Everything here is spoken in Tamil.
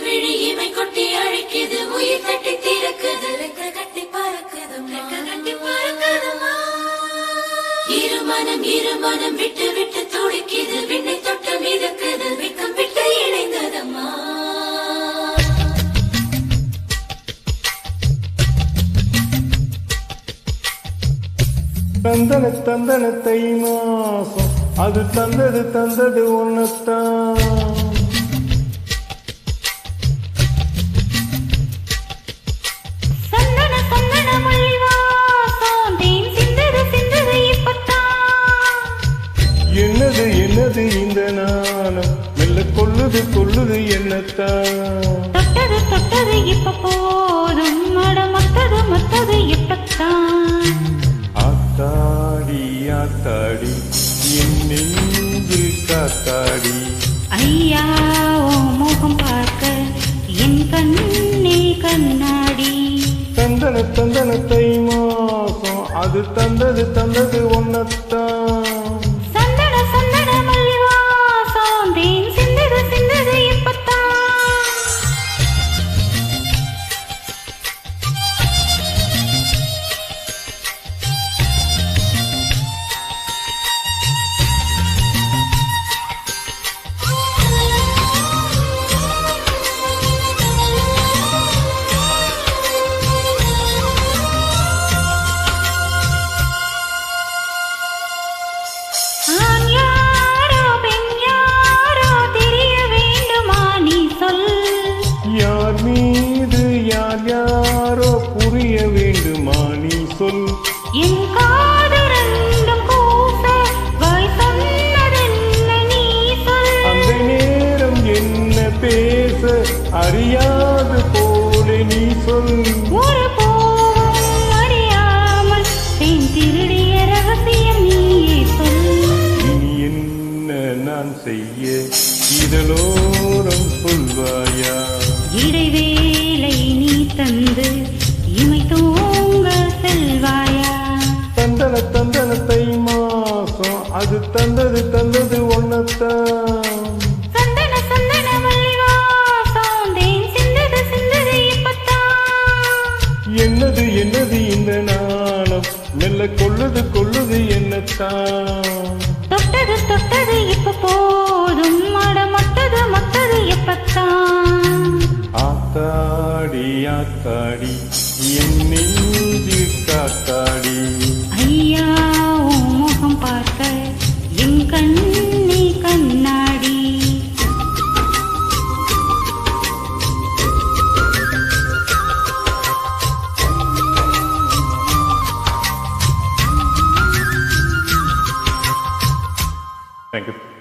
விழியிமை கொட்டி அழைக்குது உயிர் தட்டி திறக்குது ரெக்க கட்டி பறக்குதுமா இருமனம் விட்டு விட்டு துடிக்குது விண்ணை தொட்டு மிதக்குது வெக்கம் விட்டு இணைந்ததம்மா தந்தன தந்தன தை மாசம் அது தந்தது ஒன்னத்தான் என்னது இந்த நாணம் மெல்ல கொள்ளுது என்னத்தான் தொட்டது இப்ப போதும் மத்தது இப்பத்தான் ஆத்தாடி என் நெஞ்சில் காத்தாடி ஐயா ஓ முகம் பார்க்க என் கண்ணே கண்ணாடி தந்தன தை மாசம் அது தந்தது ஒன்னத்தான் யாரோ புரிய வேண்டுமா நீ சொல் என் காது ரெண்டும் கூச வாய் சொன்னதென்ன நீ சொல் அந்த நேரம் என்ன பேச அறியாது போல நீ சொல் ஒரு போதும் அறியாமல் பெண் திருடிய ரகசியம் நீயே சொல் இனி என்ன நான் செய்ய இதழோரம் சொல்வாயா இடைவேளை நீ தந்து இமை தூங்க செல்வாயா தந்தன தை மாசம் அது தந்தது ஒன்னத்தான் சந்தன மல்லிவாசம் தேன் சிந்தது இப்பத்தான் என்னது இந்த நாணம் மெல்ல கொள்ளுது என்னத்தான் தொட்டது இப்ப போதும் மத்தது எப்பத்தான் ஆத்தாடி என் நெஞ்சு காத்தாடி ஐயா உன் முகம் பார்க்க என் கண்ணே கண்ணாடி Thank you.